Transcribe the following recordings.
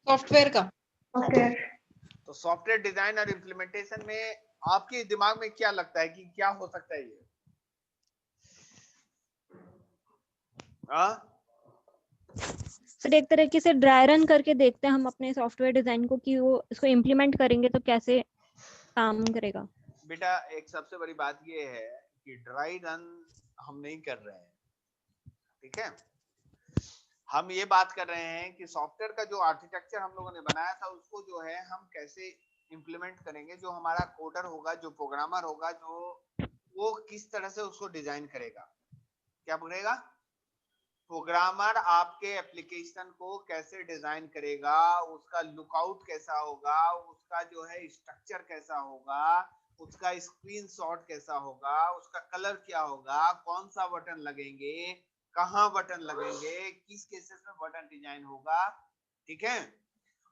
Software का। Software. तो software design और इम्प्लीमेंटेशन में आपके दिमाग में क्या लगता है कि क्या हो सकता है ये? सर एक तरीके से ड्राई रन करके देखते हैं हम अपने सॉफ्टवेयर डिजाइन को कि वो इसको इम्प्लीमेंट करेंगे तो कैसे काम करेगा। बेटा एक सबसे बड़ी बात ये है कि ड्राई रन हम नहीं कर रहे हैं, ठीक है। हम ये बात कर रहे हैं कि सॉफ्टवेयर का जो आर्किटेक्चर हम लोगों ने बनाया था उसको जो है हम कैसे इंप्लीमेंट करेंगे। जो हमारा कोडर होगा, जो प्रोग्रामर होगा, जो वो किस तरह से उसको डिजाइन करेगा। क्या करेगा? प्रोग्रामर आपके एप्लीकेशन को कैसे डिजाइन करेगा, उसका लुकआउट कैसा होगा, उसका जो है स्ट्रक्चर कैसा होगा, उसका स्क्रीनशॉट कैसा होगा, उसका कलर क्या होगा, कौन सा बटन लगेंगे, कहाँ बटन लगेंगे, किस केसेस में बटन डिजाइन होगा, ठीक है।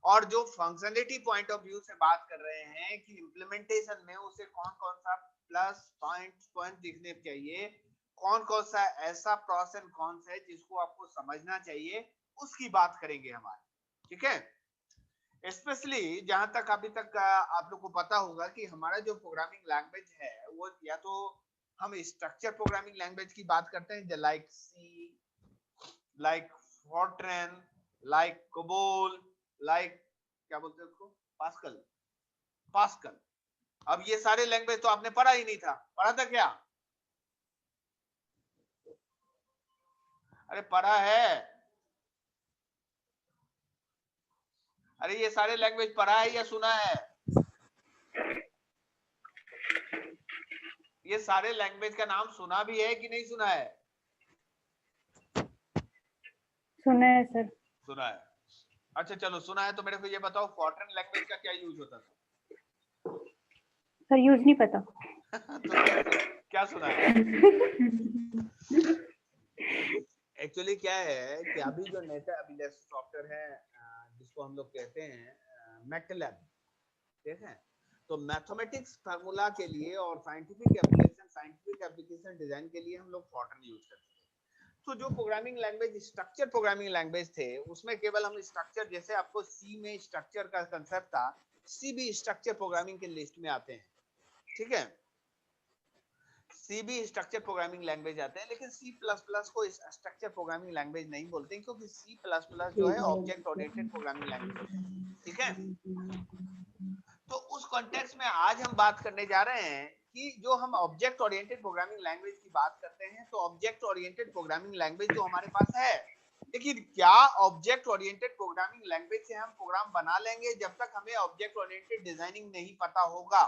और जो फंक्शनलिटी पॉइंट ऑफ व्यू से बात कर रहे हैं कि इम्प्लीमेंटेशन में उसे कौन कौन सा प्लस पॉइंट दिखने चाहिए, कौन कौन सा ऐसा प्रोस एंड कॉन्स है जिसको आपको समझना चाहिए, उसकी बात करेंगे हमारे, ठीक है। स्पेशली जहां तक अभी तक आप लोग को पता होगा कि हमारा जो प्रोग्रामिंग लैंग्वेज है वो या तो हम स्ट्रक्चर प्रोग्रामिंग लैंग्वेज की बात करते हैं लाइक सी, लाइक फॉर्ट्रैन, लाइक कोबोल, लाइक क्या बोलते हैं उसको, पास्कल। अब ये सारे लैंग्वेज तो आपने पढ़ा ही नहीं था, पढ़ा था क्या? अरे पढ़ा है, अरे ये सारे लैंग्वेज पढ़ा है या सुना है? ये सारे लैंग्वेज का नाम सुना भी है कि नहीं सुना है? सुना है सर। सुना है। अच्छा चलो सुना है तो मेरे को ये बताओ फॉर्ट्रैन लैंग्वेज का क्या यूज होता था? सर यूज नहीं पता। तो क्या सुना है? एक्चुअली क्या है कि अभी जो नेता अभी सॉफ्टवेयर है जिसको हम लोग कहते हैं मैटलैब, ठीक है। तो मैथमेटिक्स फार्मूला के लिए और साइंटिफिक एप्लीकेशन डिजाइन के लिए हम लोग फॉर्ट्रैन यूज करते हैं। तो जो programming language structure programming language थे उसमें केवल हम स्ट्रक्चर, जैसे आपको सी में स्ट्रक्चर का कंसेप्ट था, सी भी स्ट्रक्चर प्रोग्रामिंग के लिस्ट में आते हैं, ठीक है। सी भी स्ट्रक्चर प्रोग्रामिंग लैंग्वेज आते हैं, लेकिन सी प्लस प्लस को स्ट्रक्चर प्रोग्रामिंग लैंग्वेज नहीं बोलते क्योंकि सी प्लस प्लस जो है ऑब्जेक्ट ओरिएंटेड प्रोग्रामिंग लैंग्वेज है, ठीक है। तो उस कॉन्टेक्स्ट में आज हम बात करने जा रहे हैं कि जो हम ऑब्जेक्ट ओरिएंटेड प्रोग्रामिंग लैंग्वेज की बात करते हैं तो ऑब्जेक्ट ओरिएंटेड प्रोग्रामिंग लैंग्वेज जो हमारे पास है, लेकिन क्या ऑब्जेक्ट ओरिएंटेड प्रोग्रामिंग लैंग्वेज से हम प्रोग्राम बना लेंगे जब तक हमें ऑब्जेक्ट ओरिएंटेड डिजाइनिंग नहीं पता होगा।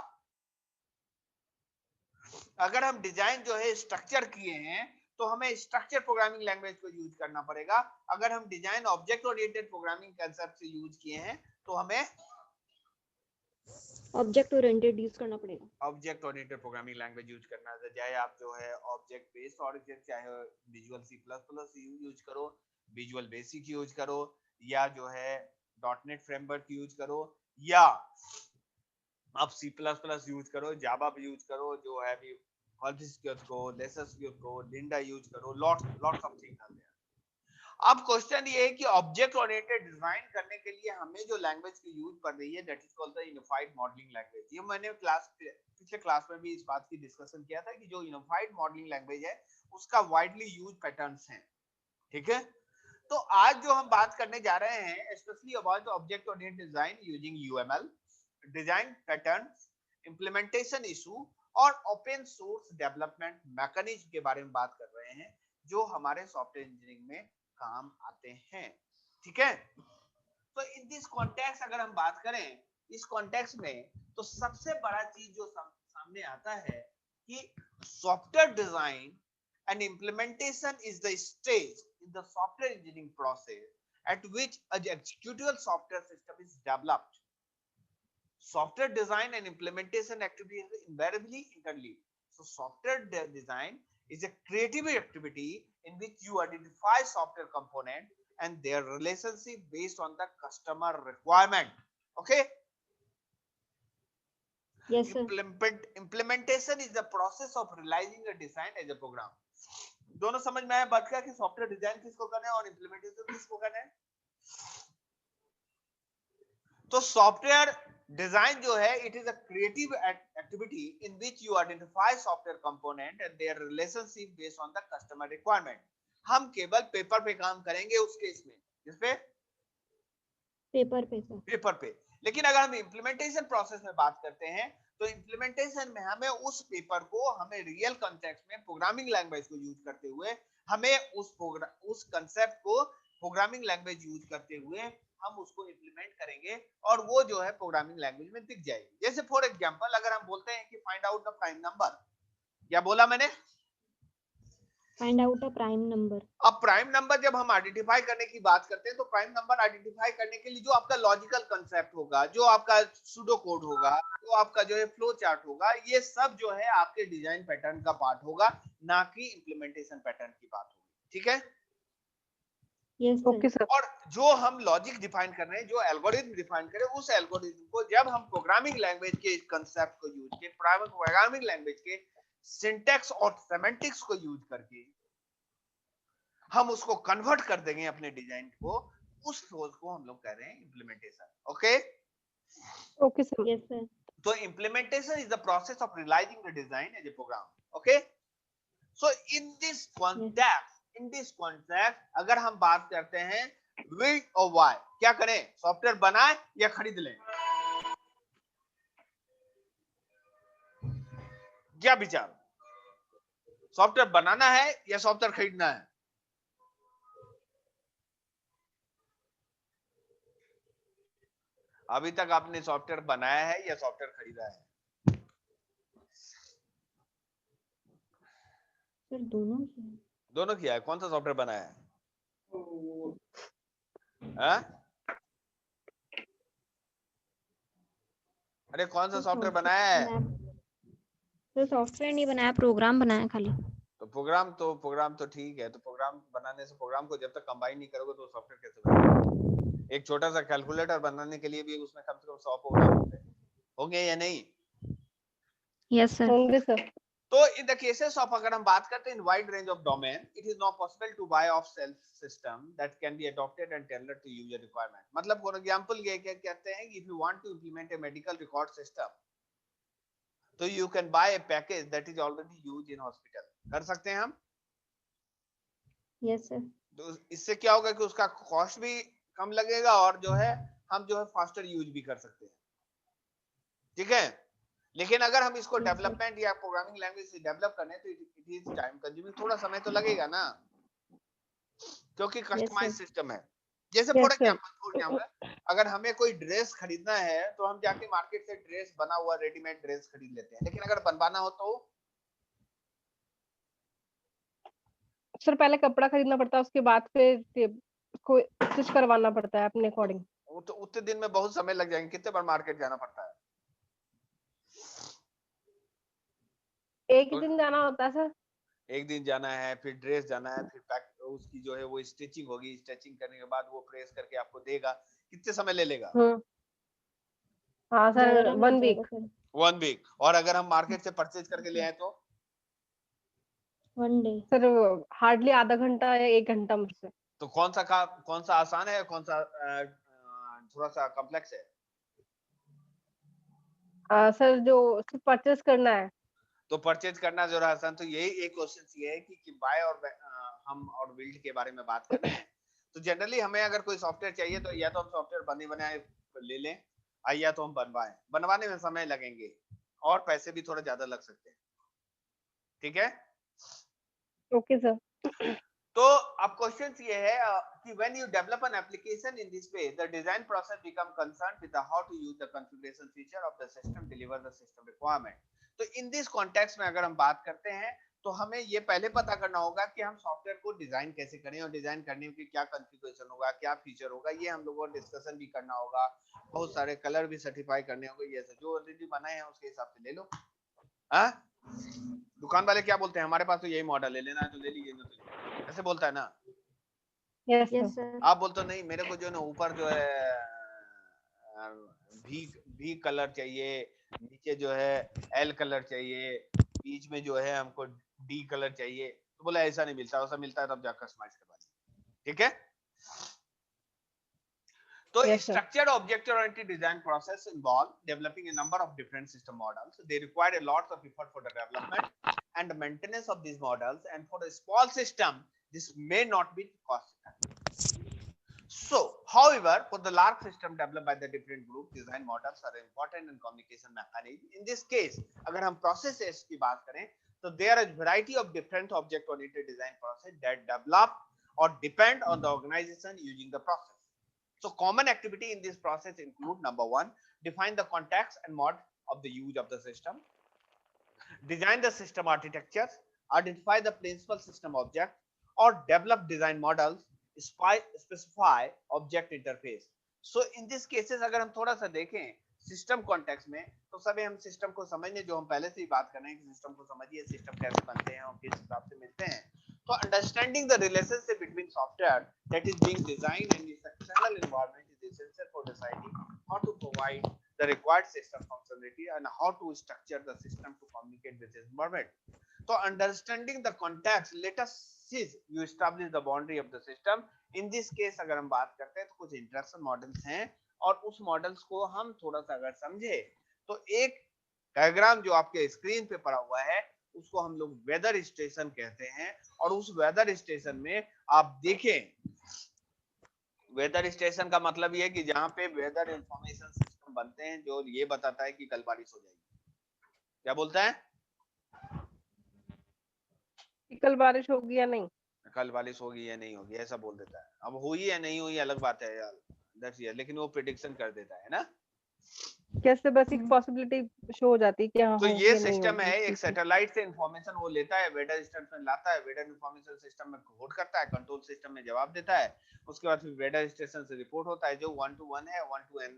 अगर हम डिजाइन जो है स्ट्रक्चर किए हैं तो हमें स्ट्रक्चर प्रोग्रामिंग लैंग्वेज को यूज करना पड़ेगा। अगर हम design object oriented programming concept से यूज किए हैं तो हमें ऑब्जेक्ट ओरिएंटेड यूज करना पड़ेगा, object oriented programming language use करना है। चाहे आप जो है ऑब्जेक्ट बेस्ड ऑब्जेक्ट, चाहे visual C plus plus use करो, विजुअल बेसिक यूज करो, या जो है डॉटनेट फ्रेमवर्क यूज करो, या आप सी प्लस प्लस यूज करो, जावा भी यूज करो, जो है अभी को, लेसस को, लिंडा यूज करो, lots of things are there. अब क्वेश्चन ये है कि ऑब्जेक्ट ओरिएंटेड डिजाइन करने के लिए हमें जो लैंग्वेज की यूज पड़ रही है that is called the unified modelling language. ये मैंने पिछले क्लास में भी इस बात की डिस्कशन किया था कि जो यूनिफाइड मॉडलिंग लैंग्वेज है उसका वाइडली यूज पैटर्न्स हैं, ठीक है। तो आज जो हम बात करने जा रहे हैं specially about object oriented design using UML, design patterns, implementation issue और ओपन सोर्स डेवलपमेंट मैकेनिज्म के बारे में बात कर रहे हैं जो हमारे सॉफ्टवेयर इंजीनियरिंग में काम आते हैं, ठीक है। तो इन दिस कॉन्टेक्स्ट अगर हम बात करें इस कॉन्टेक्स्ट में तो सबसे बड़ा चीज जो सामने आता है कि software design and implementation is the stage in the software engineering process at which an executable software system is developed. Software design and implementation activities invariably interleave. So software design is a creative activity in which you identify software component and their relationship based on the customer requirement. Okay. yes sir. Implementation is the process of realizing a design as a program. दोनों समझ में आया बात क्या कि software design किसको करना है और इंप्लीमेंटेशन किसको करना है। तो सॉफ्टवेयर डिजाइन जो है it is a creative activity in which you identify software component and their relationship based on the customer requirement. हम केवल पेपर पे काम करेंगे उस केस में, जिस पे पेपर पे सर। पेपर पे। लेकिन अगर हम इम्प्लीमेंटेशन प्रोसेस में बात करते हैं तो इम्प्लीमेंटेशन में हमें उस पेपर को हमें रियल कॉन्टेक्स्ट में प्रोग्रामिंग लैंग्वेज को यूज करते हुए हमें उस कंसेप्ट को प्रोग्रामिंग लैंग्वेज यूज करते हुए हम उसको इम्प्लीमेंट करेंगे और वो जो है प्रोग्रामिंग लैंग्वेज में दिख जाएगी। जैसे फॉर एग्जांपल अगर हम बोलते हैं कि find out the prime number, क्या बोला मैंने? Find out a prime number. अब प्राइम नंबर जब हम आइडेंटिफाई करने की बात करते हैं तो प्राइम नंबर आइडेंटिफाई करने के लिए जो आपका लॉजिकल कंसेप्ट होगा, जो आपका सूडो कोड होगा, जो आपका जो है फ्लो चार्ट होगा, ये सब जो है आपके डिजाइन पैटर्न का पार्ट होगा, ना कि इंप्लीमेंटेशन पैटर्न की बात होगी। ठीक है? Yes okay sir. सर। और जो हम लॉजिक डिफाइन कर रहे हैं, जो एल्गोरिथम डिफाइन करें, उस एल्गोरिथम को जब हम प्रोग्रामिंग लैंग्वेज के कंसेप्ट को यूज के प्रोग्रामिंग लैंग्वेज के सिंटैक्स और सेमेंटिक्स को यूज करके हम उसको कन्वर्ट कर देंगे अपने डिजाइन को, उस फोर्स को हम लोग कह रहे हैं implementation. Okay? Okay sir. Yes sir. तो implementation is the process of realising the design as a program. Okay? So in this context अगर हम बात करते हैं विल और वाई, क्या करें? सॉफ्टवेयर बनाए या खरीद लें? क्या विचार? सॉफ्टवेयर बनाना है या सॉफ्टवेयर खरीदना है? अभी तक आपने सॉफ्टवेयर बनाया है या सॉफ्टवेयर खरीदा है? सर दोनों किया। दोनों किया है। कौन सा सॉफ्टवेयर बनाया है? हाँ? अरे कौन सा सॉफ्टवेयर बनाया है? तो सॉफ्टवेयर नहीं बनाया, प्रोग्राम बनाया खाली। तो प्रोग्राम तो ठीक है। तो प्रोग्राम बनाने से, प्रोग्राम को जब तक कंबाइन नहीं करोगे तो सॉफ्टवेयर कैसे बनेगा? एक छोटा सा कैलकुलेटर बनाने के लिए भी उसमें कम से कम 100 प्रोग्राम होंगे या नहीं? Yes sir. होंगे सर। तो इन द केसेस ऑफ, अगर हम बात करते हैं in wide range of domain, it is not possible to buy off self system that can be adopted and tailored to user requirement. मतलब फॉर एग्जांपल ये क्या कहते हैं कि if you want to implement a medical record system तो you can buy a package that is already used in hospital. कर सकते हैं हम? Yes sir. तो इससे क्या होगा कि उसका कॉस्ट भी कम लगेगा और जो है हम जो है फास्टर यूज भी कर सकते हैं। ठीक है? लेकिन अगर हम इसको डेवलपमेंट या प्रोग्रामिंग लैंग्वेज से डेवलप करने तो इट इज टाइम कंज्यूमिंग, थोड़ा समय तो लगेगा ना, क्योंकि कस्टमाइज सिस्टम है। जैसे फॉर एग्जांपल अगर हमें कोई ड्रेस खरीदना है तो हम जाके मार्केट से ड्रेस बना हुआ रेडीमेड ड्रेस खरीद लेते हैं, लेकिन अगर बनवाना हो तो सर पहले कपड़ा खरीदना पड़ता है, उसके बाद फिर कोई स्टिच करवाना पड़ता है अपने अकॉर्डिंग। तो उतने दिन में बहुत समय लग जाएंगे। कितने बार मार्केट जाना पड़ता है? एक ही दिन जाना होता है सर। एक दिन जाना है, फिर ड्रेस जाना है, फिर पैक उसकी जो है वो स्टिचिंग होगी, स्टिचिंग करने के बाद वो प्रेस करके आपको देगा। कितने समय ले लेगा? हाँ सर, 1 वीक। 1 वीक। और अगर हम मार्केट से परचेज करके ले आए तो 1 डे। सर हार्डली आधा घंटा या 1 घंटा मुझसे। तो कौन सा आसान है, कौन सा थोड़ा सा कॉम्प्लेक्स है? सर जो सिर्फ परचेस करना है। तो परचेज करना जो आसान, तो यही एक क्वेश्चन ये है कि बाय और हम और बिल्ड के बारे में बात कर रहे हैं। तो जनरली हमें अगर कोई सॉफ्टवेयर चाहिए तो या तो हम सॉफ्टवेयर बने बनाए ले लें, या तो हम बनवाएं। बनवाने में समय लगेंगे और पैसे भी थोड़ा ज्यादा लग सकते हैं। ठीक है? Okay sir. तो अब क्वेश्चन ये है कि when you develop an application in this way, the design process become concerned with the how to use the configuration feature of the system deliver the system requirement। तो in this context में अगर हम बात करते हैं तो हमें ये पहले पता करना होगा कि हम सॉफ्टवेयर को डिजाइन कैसे करें और डिजाइन करने की क्या कॉन्फ़िगरेशन होगा, क्या फीचर होगा, ये हम लोगों को डिस्कशन भी करना होगा। बहुत सारे कलर भी सर्टिफाई करने होंगे। ये जो ऑलरेडी बनाए हैं उसके हिसाब से ले लो। हाँ? दुकान वाले क्या बोलते हैं, हमारे पास तो यही मॉडल है, लेना है तो ले लीजिए, नहीं तो लीजिए। ऐसे बोलता है ना? Yes yes sir. सर। आप बोलते नहीं, मेरे को जो है ना ऊपर जो है भी कलर चाहिए, नीचे जो है एल कलर चाहिए, बीच में जो है हमको डी कलर चाहिए। तो बोला ऐसा नहीं मिलता, ऐसा मिलता है तब जाकर कस्टमाइज करवा। ठीक है? So Yes, sir. structured object-oriented design process involve developing a number of different system models. They require a lot of effort for the development and the maintenance of these models, and for a small system, this may not be cost effective. So, however, for the large system developed by the different group, design models are important in communication mechanism. In this case, अगर हम processes की बात करें, so there are a variety of different object-oriented design process that develop or depend on the organization using the process. So common activity in this process include: number one, define the context and mode of the use of the system, design the system architecture, identify the principal system object, or develop design models, specify object interface. So in this cases अगर हम थोड़ा सा देखें system context में, तो सभी हम system को समझने, जो हम पहले से ही बात कर रहे हैं कि सिस्टम को समझिए, सिस्टम कैसे बनते हैं और किस हिसाब से मिलते हैं. So understanding the relationship between software that is being designed and its external environment is essential for deciding how to provide the required system functionality and how to structure the system to communicate with its environment. So understanding the context, let us see you establish the boundary of the system. In this case अगर हम बात करते हैं तो कुछ interaction models हैं, और उस मॉडल्स को हम थोड़ा सा अगर समझे तो एक डायग्राम जो आपके स्क्रीन पे पड़ा हुआ है उसको हम लोग वेदर स्टेशन कहते हैं. और उस वेदर स्टेशन में आप देखें, वेदर स्टेशन का मतलब ये है कि जहां पे वेदर इंफॉर्मेशन सिस्टम बनते हैं जो ये बताता है कि कल बारिश हो जाएगी. क्या बोलता है? कल बारिश होगी या नहीं, कल बारिश होगी या नहीं होगी ऐसा बोल देता है. अब हुई या नहीं हुई अलग बात है यार, दैट्स इट, लेकिन वो प्रेडिक्शन कर देता है ना. कैसे बस एक पॉसिबिलिटी शो हो जाती है कि हाँ तो होगी ये या नहीं सिस्टम होगी है, इस एक चीज़ की। सैटेलाइट से इंफॉर्मेशन वो लेता है, वेदर स्टेशन लाता है, वेदर इंफॉर्मेशन सिस्टम में कोड करता है, कंट्रोल सिस्टम में जवाब देता है, उसके बाद फिर वेदर स्टेशन से रिपोर्ट होता है जो 1 to 1 है, 1 to n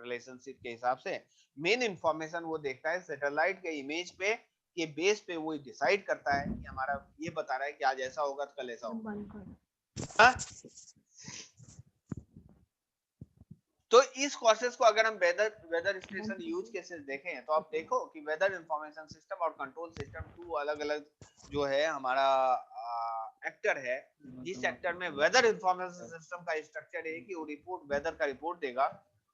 रिलेशनशिप के हिसाब से. मेन इंफॉर्मेशन वो देखता है सैटेलाइट के इमेज पे के बेस पे, वो डिसाइड करता है कि हमारा ये बता रहा है कि आज ऐसा होगा तो कल ऐसा होगा. तो इस प्रोसेस को अगर हम वेदर स्टेशन यूज केसेस देखें तो आप देखो कि वेदर इंफॉर्मेशन सिस्टम और कंट्रोल सिस्टम टू अलग अलग जो है हमारा एक्टर है. जिस एक्टर में वेदर इंफॉर्मेशन सिस्टम का स्ट्रक्चर है कि वो रिपोर्ट वेदर का रिपोर्ट देगा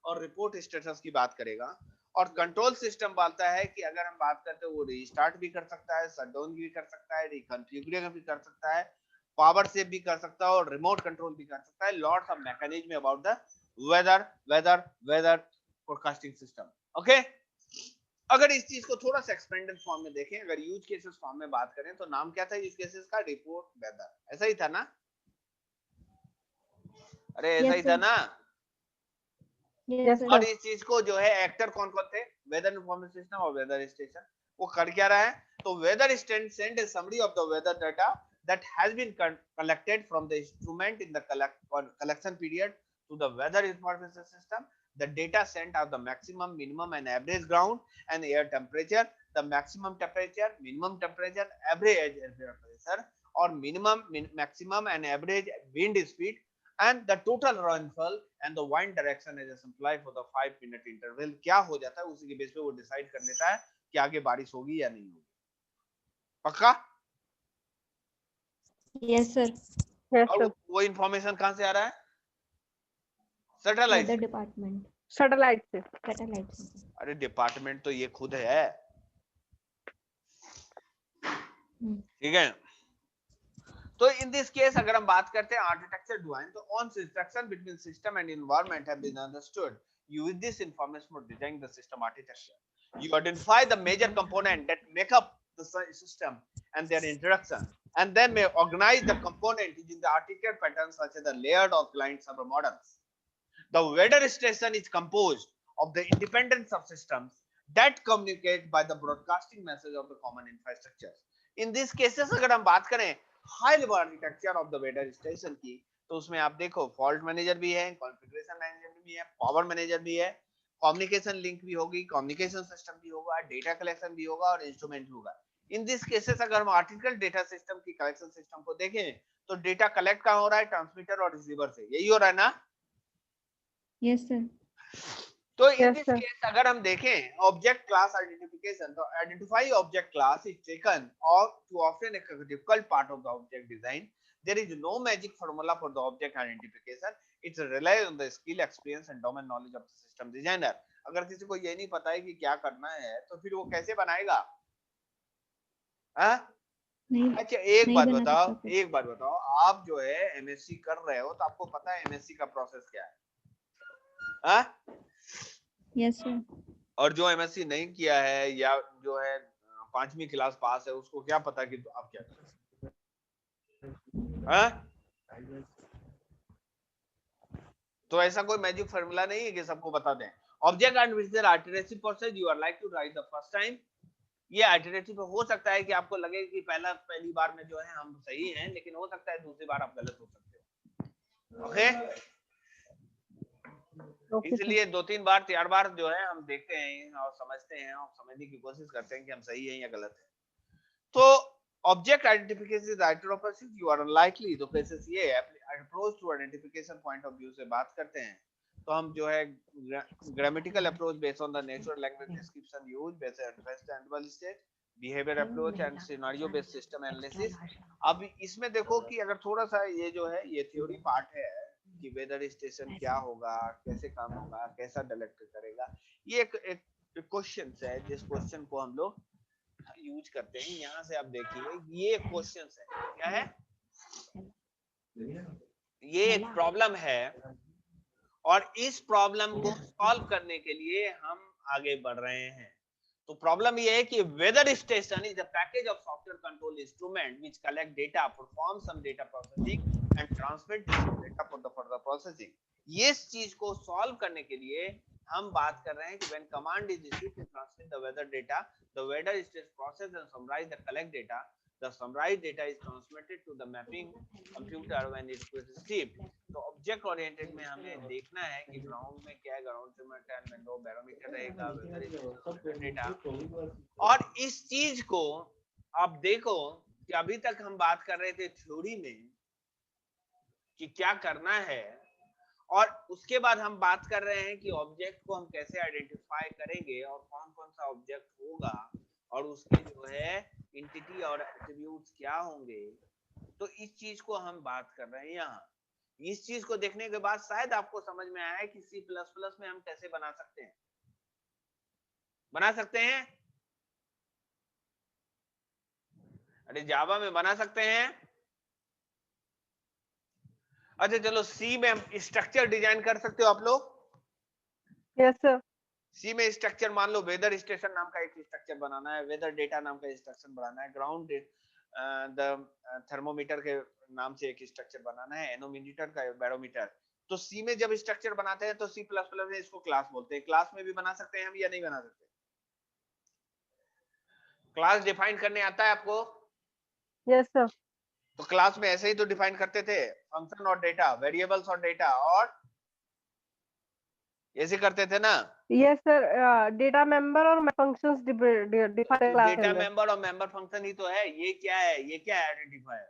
और रिपोर्ट स्टेटस की बात करेगा, और कंट्रोल सिस्टम बोलता है कि अगर हम बात करते हैं वो रीस्टार्ट भी कर सकता है, शटडाउन भी कर सकता है, रिकॉन्फ़िगर भी कर सकता है, पावर सेव भी कर सकता है और रिमोट कंट्रोल भी कर सकता है. Lots of mechanism about the weather forecasting system. Okay, अगर इस चीज को थोड़ा सा एक्सपेंडेड फॉर्म में देखें, अगर यूज केसेस फॉर्म में बात करें तो नाम क्या था यूज केसेस का? Report weather. ऐसा ही था ना? अरे ऐसा ही था ना? Yes, sir. और इस चीज को जो है एक्टर कौन कौन थे? वेदर इंफॉर्मेशन सिस्टम और वेदर स्टेशन. वो कर क्या रहा है? तो weather station send a summary of the weather data that has been collected from the instrument in the collection period to the weather information system. The data sent are the maximum, minimum and average ground and air temperature, the maximum temperature, minimum temperature, average air pressure, or minimum, maximum and average wind speed, and the total rainfall and the wind direction as a supply for the 5-minute interval. क्या हो जाता है उसी के base पे वो decide कर लेता है कि आगे बारिश होगी या नहीं होगी. पक्का? Yes, sir. Yes, और sir. वो इंफॉर्मेशन कहां से आ रहा है? सैटेलाइट. Weather department. सैटेलाइट से. Satellite. अरे डिपार्टमेंट तो ये खुद है. ठीक है. तो इन दिस केस अगर हम बात करते हैं आर्किटेक्चर डिजाइन, तो on instruction between system and environment have been understood. You with this information for designing the system architecture, you identify the major component that make up the system and their interaction, and then may organize the component using the architecture patterns such as the layered or client server models. The weather station is composed of the independent subsystems that communicate by the broadcasting message of the common infrastructure. In these cases अगर हम बात करें high level architecture of the weather station की, तो उसमें आप देखो fault manager भी है, कॉन्फ़िगरेशन मैनेजर भी है, पावर मैनेजर भी है, कम्युनिकेशन लिंक भी होगी, कम्युनिकेशन सिस्टम भी होगा, डेटा कलेक्शन भी होगा और इंस्ट्रूमेंट भी होगा. इन दिस केसेस अगर हम आर्टिकल डेटा सिस्टम की कलेक्शन सिस्टम को देखें तो डेटा कलेक्ट कहां हो रहा है? ट्रांसमीटर और रिसीवर से. यही हो रहा है ना? Yes, sir. तो in Yes, this sir. Case अगर हम देखें ऑब्जेक्ट क्लास आइडेंटिफिकेशन, तो identify object class is taken all too often a difficult part of the object design There is no magic formula for the object identification. It relies on the skill, experience and domain knowledge of the system designer. अगर किसी को ये नहीं पता है कि क्या करना है तो फिर वो कैसे बनाएगा? अच्छा एक बात बताओ, आप जो है एमएससी कर रहे हो तो आपको पता है एमएससी का प्रोसेस क्या है? Yes sir. और जो एमएससी नहीं किया है या जो है 5वीं क्लास पास है उसको क्या पता कि तो आप क्या करें? तो ऐसा कोई मैजिक फार्मूला नहीं है कि सबको बता दें। Object identification iterative process you are like to write the first time. ये आइटरेटिव हो सकता है कि आपको लगे कि पहली बार में जो है हम सही हैं, लेकिन हो सकता है दूसरी बार आप गलत हो सकते हो। ओके, इसलिए 2-3 बार 4 बार जो है हम देखते हैं और समझते हैं और समझने की कोशिश करते हैं कि हम सही हैं या गलत हैं। तो object identification is iterative process you are unlikely. तो प्रोसेस ये approach to identification point of view से बात करते हैं तो हम जो है grammatical approach based on the natural language description use based understandable state behaviour approach and scenario based system analysis. अब इसमें देखो कि अगर थोड़ा सा ये जो है ये थ्योरी पार्ट है कि वेदर स्टेशन क्या होगा, कैसे काम होगा, कैसा डायरेक्ट करेगा, ये एक क्वेश्चन है जिस क्वेश्चन को हम लोग यूज करते हैं। यहाँ से आप देखिए ये क्वेश्चन है, क्या है ये एक प्रॉब्लम है और इस प्रॉब्लम को सॉल्व करने के लिए हम आगे बढ़ रहे हैं। तो प्रॉब्लम ये है कि weather station is a package of software control instrument which collect data, perform some data processing and transmit data for the further processing. ये इस चीज को सॉल्व करने के लिए हम बात कर रहे हैं कि when command is issued to transmit the weather data, the weather station process and summarise the collect data, the summarized data is transmitted to the mapping computer when it is received। तो object oriented में हमें देखना है कि ground में क्या है, ground temperature में 2 बैरोमीटर रहेगा, वेदर डेटा। और इस चीज को आप देखो कि अभी तक हम बात कर रहे थे थ्योरी में कि क्या करना है, और उसके बाद हम बात कर रहे हैं कि ऑब्जेक्ट को हम कैसे आइडेंटिफाई करेंगे और कौन कौन सा ऑब्जेक्ट होगा और उसके जो है एंटिटी और एट्रिब्यूट्स क्या होंगे। तो इस चीज को हम बात कर रहे हैं यहाँ। इस चीज को देखने के बाद शायद आपको समझ में आया है कि C++ में हम कैसे बना सकते हैं। अरे जावा में बना सकते हैं। अच्छा चलो सी में हम स्ट्रक्चर डिजाइन कर सकते हो आप लोग? Yes sir. सी में स्ट्रक्चर मान लो वेदर स्टेशन नाम का एक स्ट्रक्चर बनाना है, वेदर डेटा नाम का स्ट्रक्चर बनाना है, ग्राउंड द थर्मोमीटर के नाम से एक स्ट्रक्चर बनाना है, एनोमीटर का बैरोमीटर। तो सी में जब स्ट्रक्चर बनाते हैं तो C++ में इसको क्लास बोलते हैं। क्लास में भी बना सकते हैं हम या नहीं बना सकते? क्लास डिफाइन करने आता है आपको? Yes sir. तो क्लास में ऐसे ही तो डिफाइन करते थे, फंक्शन और डेटा, वेरिएबल्स और डेटा, और ऐसे करते थे ना? Yes sir. डेटा मेंबर और functions define class data member और मेंबर फंक्शन ही तो है। ये क्या है, ये क्या आइडेंटिफायर?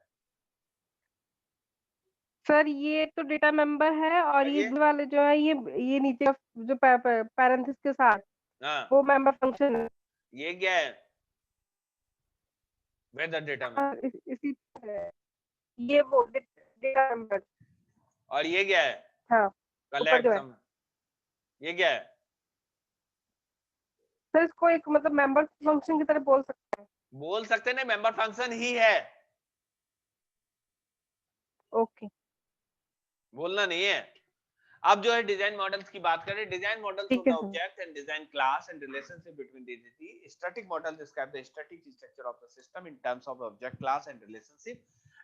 सर ये तो डेटा मेंबर है और ये वाले जो है ये नीचे जो पैरेंथेसिस के साथ वो मेंबर फंक्शन है। ये क्या है? Weather data member. इसी ये वो डेटा मेंबर। और ये क्या है? हाँ, कलेक्ट सम। ये क्या है? सर इसको एक मतलब मेंबर फंक्शन की तरह बोल सकते हैं। मेंबर फंक्शन ही है। ओके, बोलना नहीं है। अब जो है डिजाइन मॉडल्स की बात करें। Design models of the object and design class and relationship between the entity. Static model describe the static structure of the system in terms of object class and relationship.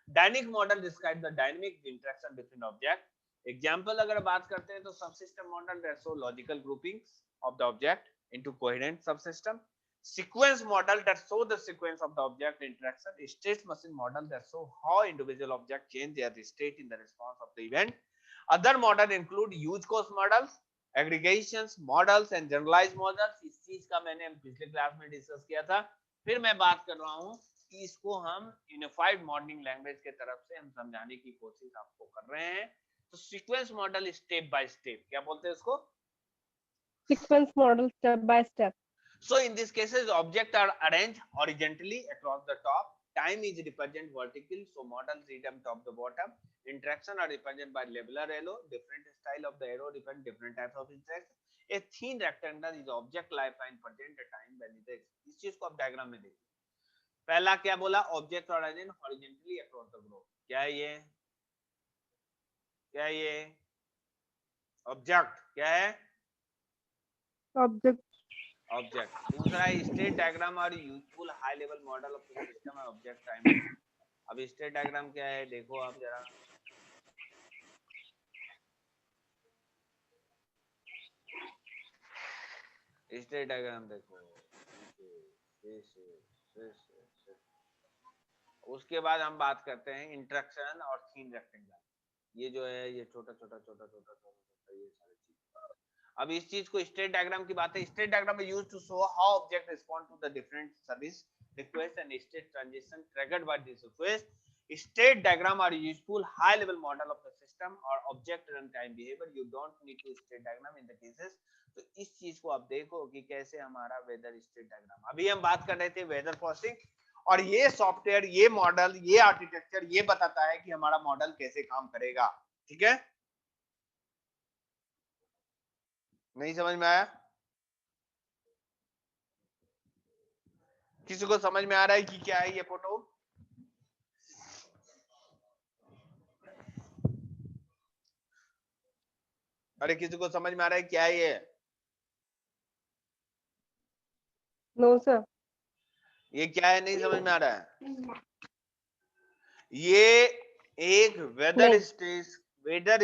Dynamic model describe the dynamic interaction between object. Example अगर बात करते हैं तो subsystem model that show logical groupings of the object into coherent subsystem. Sequence model that show the sequence of the object interaction. State machine model that show how individual object change their state in the response of the event. Other model include use case models, aggregations models and generalized models। इस चीज का मैंने पिछले class में discuss किया था। फिर मैं बात कर रहा हूँ कि इसको हम यूनिफाइड मॉडलिंग लैंग्वेज के तरफ से हम समझाने की कोशिश आपको कर रहे हैं। तो sequence model step by step, क्या बोलते हैं इसको? Sequence model step by step. So in these cases, objects are arranged horizontally across the top time is represented vertical, so model freedom top to bottom. Interaction are represented by labeler arrow. Different style of the arrow represent different types of interaction. A thin rectangle is object lifeline present a time when it is. इस चीज को आप diagram में देखिए. पहला क्या बोला, object origin horizontally across the group. क्या है ये, क्या है ये ऑब्जेक्ट, क्या है ऑब्जेक्ट. ऑब्जेक्ट. दूसरा स्टेट डायग्राम और useful high level model of the system है ऑब्जेक्ट टाइम. अब स्टेट डायग्राम क्या है देखो आप जरा. स्टेट डायग्राम देखो. उसके बाद हम बात करते हैं इंटरेक्शन और थीन रेक्टेंगल. ये जो है ये छोटा छोटा छोटा छोटा छोटा ये सारी चीज. अब इस चीज को स्टेट डायग्राम की बात है. State diagram is used to show how object respond to the different service request and state transition triggered by this request. State diagram are useful high level model of the system or object runtime behavior. You don't need to state diagram in the cases. तो इस चीज को आप देखो कि कैसे हमारा weather state diagram. अभी हम बात कर रहे थे वेदर फोर्सिंग, और ये सॉफ्टवेयर, ये मॉडल, ये आर्किटेक्चर ये बताता है कि हमारा मॉडल कैसे काम करेगा. ठीक है, नहीं समझ में आया? किसी को समझ में आ रहा है कि क्या है ये फोटो? अरे किसी को समझ में आ रहा है क्या है ये? No sir. ये क्या है, नहीं समझ में आ रहा है? ये एक वेदर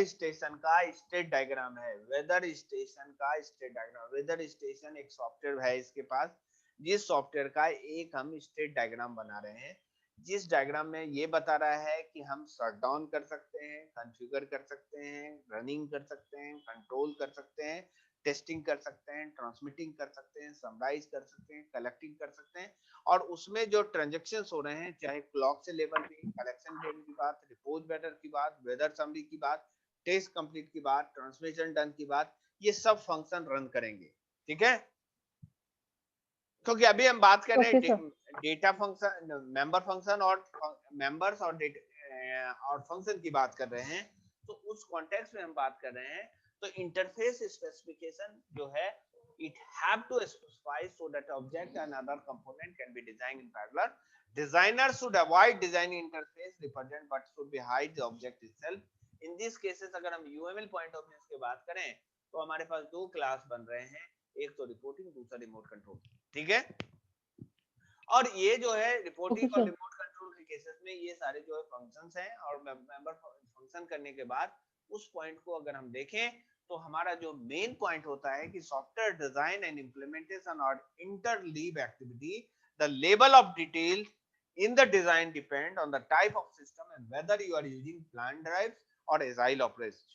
स्टेशन का स्टेट डायग्राम है. वेदर स्टेशन का स्टेट डायग्राम. वेदर स्टेशन एक सॉफ्टवेयर है इसके पास, जिस सॉफ्टवेयर का एक हम स्टेट डायग्राम बना रहे हैं, जिस डायग्राम में ये बता रहा है कि हम शट डाउन कर सकते हैं, कॉन्फ़िगर कर सकते हैं, रनिंग कर सकते हैं, कंट्रोल कर सकते हैं, टेस्टिंग कर सकते हैं, ट्रांसमिटिंग कर सकते हैं, समराइज कर सकते हैं, कलेक्टिंग कर सकते हैं. और उसमें जो ट्रांजैक्शंस हो रहे हैं, चाहे क्लॉक से लेवल पे, कलेक्शन डेट की बात, रिपोर्ट बैटर की बात, वेदर समरी की बात, टेस्ट कंप्लीट की बात, ट्रांसमिशन डन की बात, ये सब फंक्शन रन करेंगे. ठीक है, क्योंकि अभी हम बात कर रहे हैं डेटा फंक्शन, मेंबर फंक्शन और मेंबर्स और फंक्शन की बात कर रहे हैं. तो उस कॉन्टेक्स्ट में हम बात कर रहे हैं. तो इंटरफेस स्पेसिफिकेशन जो है, it have to specify so that object and other component can be designed in parallel. Designers should avoid designing interface represent but should be hide the object itself. In these cases अगर हम UML point of view की बात करें तो हमारे पास दो class बन रहे हैं, एक तो रिपोर्टिंग, दूसरा रिमोट कंट्रोल. ठीक है, और ये जो है रिपोर्टिंग और रिमोट कंट्रोल के केसेस में ये सारे जो है फंक्शंस हैं, और मेंबर फंक्शन करने के बाद उस पॉइंट को अगर हम देखें तो हमारा जो मेन पॉइंट होता है कि सॉफ्टवेयर डिजाइन एंड इंप्लीमेंटेशन और interleave activity, the level of detail in the design depend on the type of system and whether you are using plant drives or agile operation.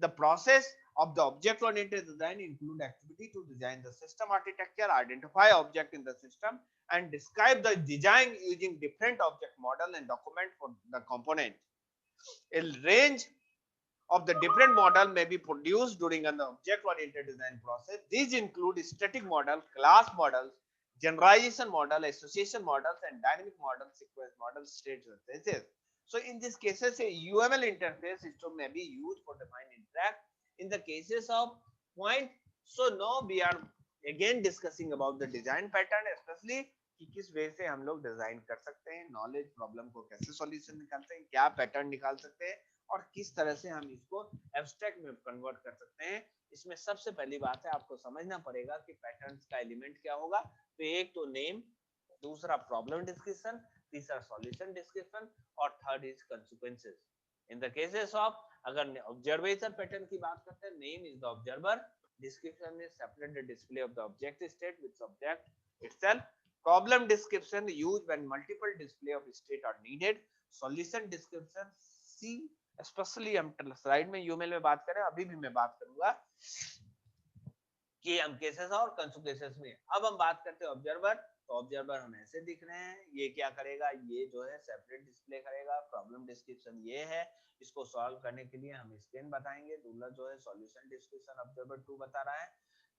The process of the object oriented design include activity to design the system architecture, identify object in the system and describe the design using different object model and document for the component. A range of the different model may be produced during an object oriented design process. These include static model, class models, generalization model, association models and dynamic model, sequence model, state traces. So in these cases a UML interface system may be used for define interact in the cases of point. So now we are again discussing about the design pattern, especially कि किस वे से हम लोग design कर सकते हैं, knowledge problem को कैसे सॉल्यूशन निकालते हैं, क्या पैटर्न निकाल सकते हैं और किस तरह से हम इसको एब्स्ट्रैक्ट में कन्वर्ट कर सकते हैं. इसमें सबसे पहली बात है आपको समझना पड़ेगा कि पैटर्न्स का एलिमेंट क्या होगा. तो एक तो नेम, दूसरा प्रॉब्लम डिस्क्रिप्शन, तीसरा सॉल्यूशन डिस्क्रिप्शन और third is consequences. In the cases of अगर ऑब्जर्वेशन पैटर्न की बात करते हैं, name is the observer, description is separate the display of the object state with object itself. Problem description used when multiple display of state are needed. Solution description see especially हम slide में UML में बात करें, अभी भी मैं बात करूंगा कि हम केसेस और कंसेक्वेंसेस में. अब हम बात करते हैं ऑब्जर्वर. तो ऑब्जर्वर हम ऐसे दिख रहे हैं, ये क्या करेगा, ये जो है सेपरेट डिस्प्ले करेगा. प्रॉब्लम डिस्क्रिप्शन ये है, इसको सॉल्व करने के लिए हम स्कैन बताएंगे. दूसरा जो है सॉल्यूशन डिस्क्रिप्शन ऑब्जर्वर 2 बता रहा है.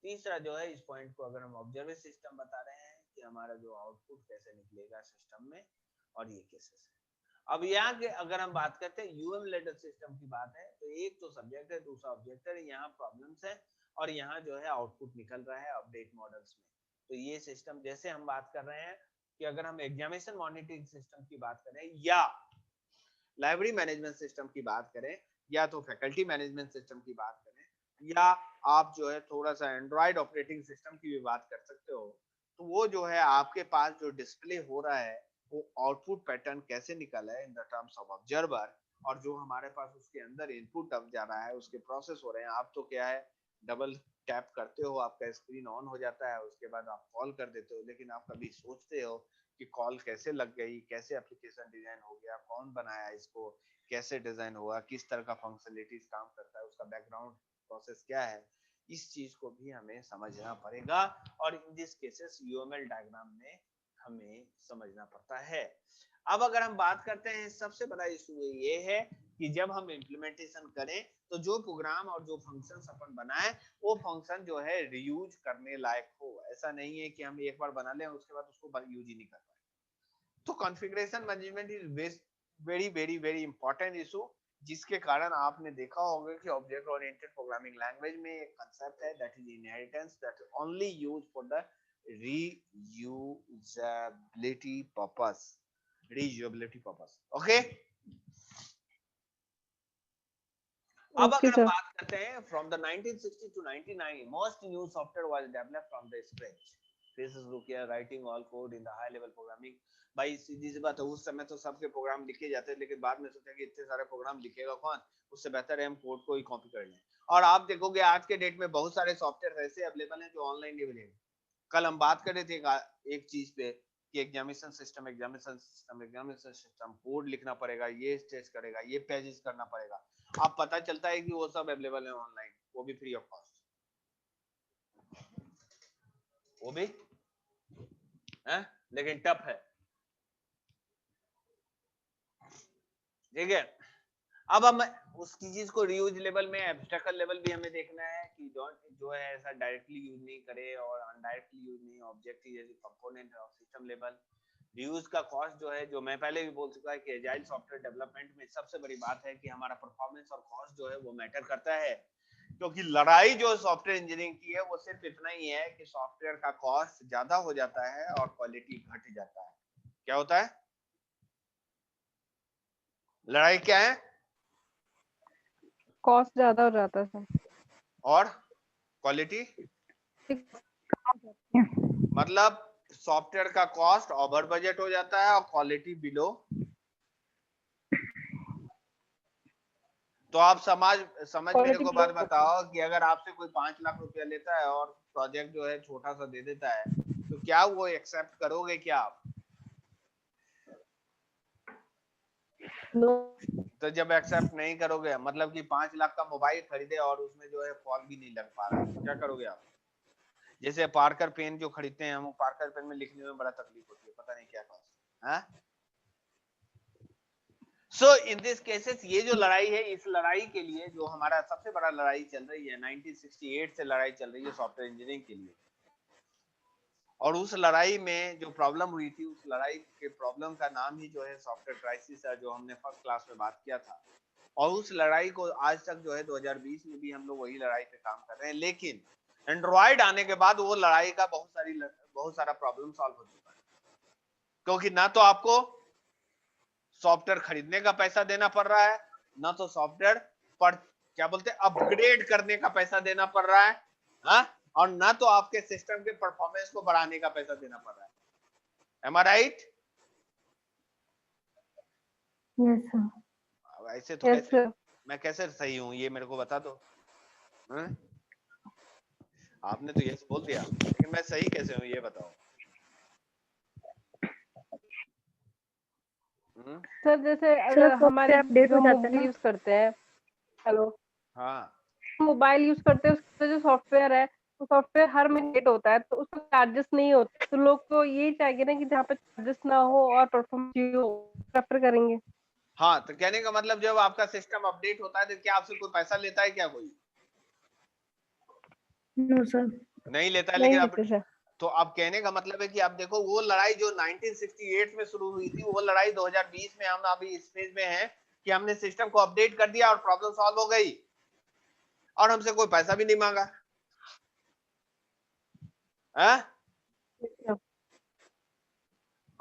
तीसरा जो है इस पॉइंट को अगर हम ऑब्जर्वर सिस्टम बता रहे हैं कि हमारा जो आउटपुट कैसे निकलेगा सिस्टम में, और ये केसेस है। अब यहाँ के अगर हम बात करते हैं यूएम लेटर सिस्टम की बात है, तो एक तो सब्जेक्ट है, दूसरा ऑब्जेक्ट है, यहाँ प्रॉब्लम्स है और यहाँ जो है आउटपुट निकल रहा है अपडेट मॉडल्स में। तो ये सिस्टम जैसे हम बात कर रहे हैं कि अगर हम एग्जामिनेशन मॉनिटरिंग सिस्टम की बात करें या लाइब्रेरी मैनेजमेंट सिस्टम की बात करें या तो फैकल्टी मैनेजमेंट सिस्टम की बात करें या आप जो है थोड़ा सा एंड्रॉइड ऑपरेटिंग सिस्टम की भी बात कर सकते हो, तो वो जो है आपके पास जो डिस्प्ले हो रहा है वो आउटपुट पैटर्न कैसे निकला है in the terms of observer, और जो हमारे पास उसके अंदर इनपुट अब जा रहा है उसके प्रोसेस हो रहे हैं। आप तो क्या है डबल टैप करते हो, आपका स्क्रीन ऑन हो जाता है, उसके बाद आप कॉल कर देते हो, लेकिन आप कभी सोचते हो कि कॉल कैसे लग गई, कैसे एप्लीकेशन डिजाइन हो गया, कौन बनाया इसको, कैसे डिजाइन हुआ, किस तरह का फंक्शनलिटीज काम करता है, उसका बैकग्राउंड प्रोसेस क्या है, इस चीज को भी हमें समझना पड़ेगा और in this cases UML diagram में हमें समझना पड़ता है। अब अगर हम बात करते हैं सबसे बड़ा इशू ये है कि जब हम इम्प्लीमेंटेशन करें तो जो प्रोग्राम और जो फंक्शंस अपन बनाए वो फंक्शन जो है रीयूज करने लायक हो। ऐसा नहीं है कि हम एक बार बना लें उसके बाद उसको यूज ही नहीं कर पाए। तो configuration management is very very very important issue, जिसके कारण आपने देखा होगा कि ऑब्जेक्ट ओरिएंटेड प्रोग्रामिंग लैंग्वेज में एक कांसेप्ट है that is inheritance, that only used for the reusability purpose, okay. अब अगर हम बात करते हैं from the 1960 to 99 most new software was developed from the scratch. This is Rukia writing all code in the high level programming. भाई सीधी सी बात है, उस समय तो सबके प्रोग्राम लिखे जाते थे, लेकिन बाद में सोचा कि इतने सारे प्रोग्राम लिखेगा कौन, उससे बेहतर है हम कोड को ही कॉपी कर लें। और आप देखोगे आज के डेट में बहुत सारे सॉफ्टवेयर ऐसे अवेलेबल हैं जो ऑनलाइन अवेलेबल हैं। कल हम बात कर रहे थे एक चीज पे कि एग्जामिनेशन सिस्टम कोड लिखना पड़ेगा, ये टेस्ट करेगा, ये पेजेस करना पड़ेगा। अब पता चलता है कि वो सब अवेलेबल है ऑनलाइन, वो भी फ्री ऑफ कॉस्ट, वो भी है लेकिन टफ है, ठीक है। अब हम उसकी चीज को रीयूज लेवल में एब्स्ट्रैक्ट लेवल भी हमें देखना है कि जो है ऐसा डायरेक्टली यूज नहीं करे और अनडायरेक्टली यूज नहीं, ऑब्जेक्ट जैसे कंपोनेंट और सिस्टम लेवल। रीयूज का कॉस्ट जो है, जो मैं पहले भी बोल चुका है कि एजाइल सॉफ्टवेयर डेवलपमेंट में सबसे बड़ी बात है कि हमारा परफॉर्मेंस और कॉस्ट जो है वो मैटर करता है, क्योंकि लड़ाई जो सॉफ्टवेयर इंजीनियरिंग की है वो सिर्फ इतना ही है कि सॉफ्टवेयर का कॉस्ट ज्यादा हो जाता है और क्वालिटी घट जाता है। क्या होता है लड़ाई, क्या है? कॉस्ट ज्यादा हो जाता है और क्वालिटी, मतलब सॉफ्टवेयर का कॉस्ट ओवर बजट हो जाता है और क्वालिटी बिलो। तो आप समझ मेरे को बात बताओ कि अगर आपसे कोई 5 लाख रुपया लेता है और प्रोजेक्ट जो है छोटा सा दे देता है, तो क्या वो एक्सेप्ट करोगे क्या आप? तो जब एक्सेप्ट नहीं करोगे, मतलब कि 5 लाख का मोबाइल खरीदे और उसमें जो है फॉल भी नहीं लग पा रहा है, तो क्या करोगे आप? जैसे पार्कर पेन जो खरीदते हैं हम, पार्कर पेन में लिखने में बड़ा तकलीफ होती है, पता नहीं क्या कॉस्ट है। सो इन दिस केसेस ये जो लड़ाई है, इस लड़ाई के लिए जो हमारा सबसे बड़ा लड़ाई चल रही है 1968 से लड़ाई चल रही है सॉफ्टवेयर इंजीनियरिंग के लिए, और उस लड़ाई में जो प्रॉब्लम हुई थी, उस लड़ाई के प्रॉब्लम का नाम ही जो है सॉफ्टवेयर क्राइसिस है, जो हमने फर्स्ट क्लास में बात किया था। और उस लड़ाई को आज तक जो है 2020 में भी हम लोग वही लड़ाई पे काम कर रहे हैं, लेकिन एंड्रॉइड आने के बाद वो लड़ाई का बहुत सारा प्रॉब्लम सॉल्व हो चुका है, क्योंकि ना तो आपको सॉफ्टवेयर खरीदने का पैसा देना पड़ रहा है, ना तो सॉफ्टवेयर पर क्या बोलते हैं अपग्रेड करने का पैसा देना पड़ रहा है, हाँ, और ना तो आपके सिस्टम के परफॉर्मेंस को बढ़ाने का पैसा देना पड़ रहा है। Am I right? Yes sir. ऐसे तो yes, कैसे मैं कैसे सही हूँ ये मेरे को बता दो। आपने तो यस बोल दिया, लेकिन मैं सही कैसे हूँ ये बताओ। सर जैसे अगर हमारे अपडेट हो जाता है ना, यूज करते हैं, हेलो, हाँ, मोबाइल यूज करते हैं, उसका जो सॉफ्टवेयर है तो सॉफ्टवेयर हर महीने होता है, तो उसमें चार्जेस नहीं होते, तो लोग तो यही चाहेंगे ना कि जहाँ पे चार्जेस ना हो और परफॉर्मेंस हो, प्रेफर करेंगे। हाँ, तो कहने का मतलब जब आपका सिस्टम अपडेट होता है तो क्या आपसे कोई पैसा लेता है क्या कोई? नो सर, नहीं लेता है, नहीं लेकिन लेते सर। तो अब कहने का मतलब है कि आप देखो वो लड़ाई जो 1968 में शुरू हुई थी, वो लड़ाई 2020 में हम अभी इस फेज में हैं कि हमने सिस्टम को अपडेट कर दिया और प्रॉब्लम सॉल्व हो गई और हमसे कोई पैसा भी नहीं मांगा है।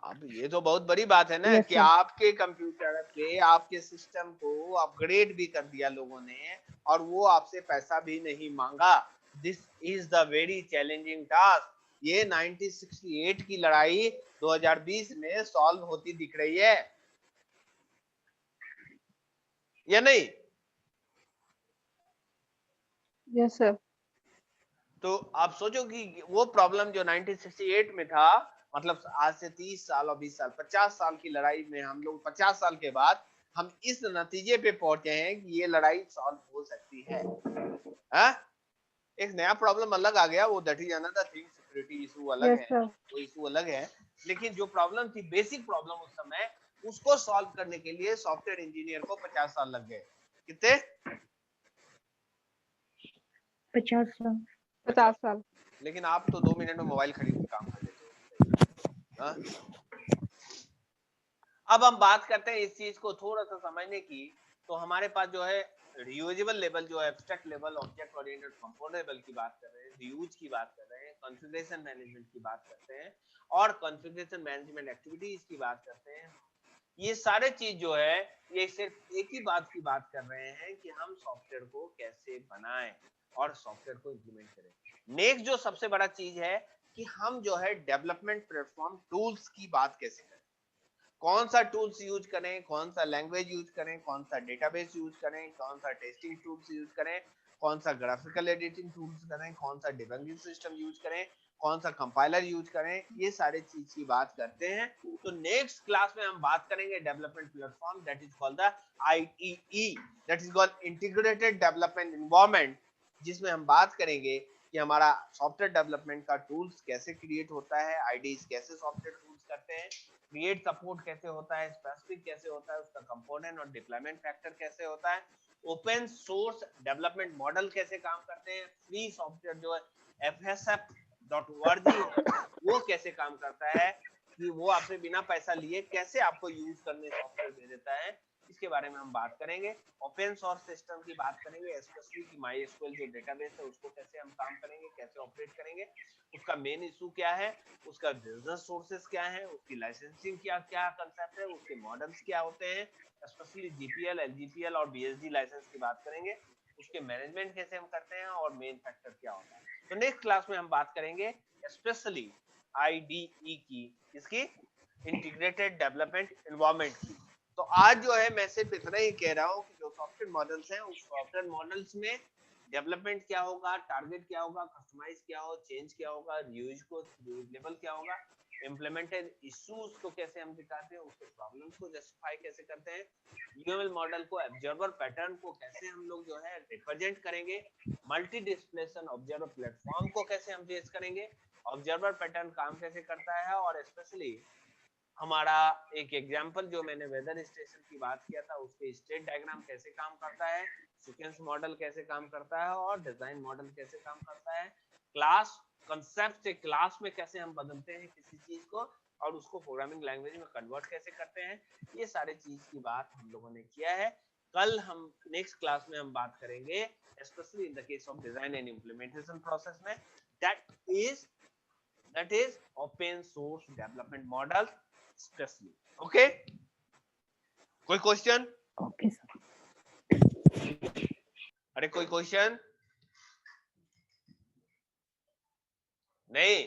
अब ये तो बहुत बड़ी बात है ना Yes, कि sir. आपके कंप्यूटर पे आपके सिस्टम को अपग्रेड भी कर दिया लोगों ने और वो आपसे पैसा भी नहीं मांगा। This is the very challenging task. ये 1968 की लड़ाई 2020 में सॉल्व होती दिख रही है या नहीं? Yes, sir. तो आप सोचो कि वो प्रॉब्लम जो 1968 में था, मतलब आज से 30 साल और 20 साल 50 साल की लड़ाई में हम लोग 50 साल के बाद हम इस नतीजे पे पहुंचे हैं कि ये लड़ाई सॉल्व हो सकती है। एक नया प्रॉब्लम अलग आ गया, वो that is another thing, security issue अलग Yes, है, sir. वो इशू अलग है। लेकिन जो प्रॉब्लम थी, बेसिक प्रॉब्लम उस समय, उसको सॉल्व करने के लिए सॉफ्टवेयर इंजीनियर को 50 साल लग गए। कितने? 50 साल। 50 साल। लेकिन आप तो 2 मिनट में मोबाइल खरीद के काम कर लेते हो। हाँ? अब हम बात करते हैं इस चीज को थोड़ा सा समझने की। तो हमारे पास जो है रियूजेबल लेवल, जो है एब्स्ट्रैक्ट लेवल, ऑब्जेक्ट ओरिएंटेड कंपोनेबल की बात कर रहे हैं, रियूज की बात कर रहे हैं, कॉन्फ़िगरेशन मैनेजमेंट की बात करते हैं और कॉन्फ़िगरेशन मैनेजमेंट एक्टिविटीज की बात करते हैं। ये सारे चीज जो है, ये सिर्फ एक ही बात की बात कर रहे हैं कि हम सॉफ्टवेयर को कैसे बनाएं और सॉफ्टवेयर को इंप्लीमेंट करें। नेक्स्ट जो सबसे बड़ा चीज है कि हम जो है डेवलपमेंट प्लेटफॉर्म टूल्स की बात कैसे करें, कौन सा टूल्स यूज करें, कौन सा लैंग्वेज यूज करें, कौन सा डेटाबेस यूज करें, कौन सा टेस्टिंग टूल्स यूज करें, कौन सा ग्राफिकल एडिटिंग टूल्स करें, कौन सा डिबगिंग सिस्टम यूज करें, कौन सा कंपाइलर यूज करें, ये सारे चीज की बात करते हैं। तो नेक्स्ट क्लास में हम बात करेंगे development platform, that is called the IDE, that is called integrated development environment, जिसमें हम बात करेंगे कि हमारा सॉफ्टवेयर डेवलपमेंट का टूल्स कैसे क्रिएट होता है, IDEs कैसे सॉफ्टवेयर टूल्स करते हैं, क्रिएट सपोर्ट कैसे होता है, स्पेसिफिक कैसे होता है, उसका कंपोनेंट और डिप्लॉयमेंट फैक्टर कैसे होता है, ओपन सोर्स डेवलपमेंट मॉडल कैसे काम करते हैं, फ्री सॉफ्टवेयर जो है FSF.org है वो कैसे काम करता है, कि वो आपसे बिना पैसा लिए कैसे आपको यूज करने सॉफ्टवेयर दे देता है, इसके बारे में हम बात करेंगे। ओपन सोर्स सिस्टम की बात करेंगे, स्पेशली कि MySQL जो डेटाबेस है उसको कैसे हम काम करेंगे, कैसे ऑपरेट करेंगे, उसका मेन इशू क्या है, उसका बिजनेस सोर्सेस क्या है, उसकी लाइसेंसिंग क्या क्या कंसेप्ट है, उसके मॉडल्स क्या होते हैं, स्पेशली GPL, LGPL और BSD लाइसेंस की बात करेंगे, उसके मैनेजमेंट कैसे हम करते हैं और मेन फैक्टर क्या होता है। तो नेक्स्ट क्लास में हम बात करेंगे स्पेशली IDE की, इसकी इंटीग्रेटेड डेवलपमेंट एनवायरनमेंट की। तो आज जो है मैं सिर्फ इतना ही कह रहा हूँ कि जो सॉफ्टवेयर मॉडल्स हैं, उस सॉफ्टवेयर मॉडल्स में डेवलपमेंट क्या होगा, टारगेट क्या होगा, कस्टमाइज क्या हो, चेंज क्या होगा, यूज को लेवल क्या होगा, इम्प्लीमेंटेड इश्यूज को कैसे हम दिखाते हैं, उसके प्रॉब्लम्स को जस्टिफाई कैसे करते हैं, UML मॉडल को, ऑब्जर्वर पैटर्न को कैसे हम लोग जो है रिप्रेजेंट करेंगे, मल्टी डिस्प्लेसन ऑब्जर्वर प्लेटफॉर्म को कैसे हम फेस करेंगे, ऑब्जर्वर पैटर्न काम कैसे करता है, और स्पेशली हमारा एक एग्जांपल जो मैंने वेदर स्टेशन की बात किया था, उसके स्टेट डायग्राम कैसे काम करता है, सीक्वेंस मॉडल कैसे काम करता है और डिजाइन मॉडल कैसे काम करता है, क्लास कांसेप्ट से क्लास में कैसे हम बदलते हैं किसी चीज को और उसको प्रोग्रामिंग लैंग्वेज में कन्वर्ट कैसे करते हैं, ये सारे चीज की बात हम लोगों ने किया है। कल हम नेक्स्ट क्लास में हम बात करेंगे specially in the case of design and implementation process में, that is open source development model specially. Okay, कोई क्वेश्चन? Okay sir. अरे कोई क्वेश्चन नहीं?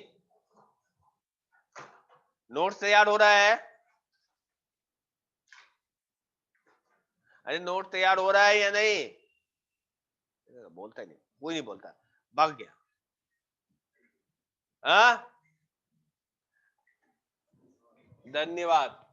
नोट्स तैयार हो रहा है? अरे नोट तैयार हो रहा है या नहीं? बोलता ही नहीं, कोई नहीं बोलता, भाग गया। हाँ, धन्यवाद।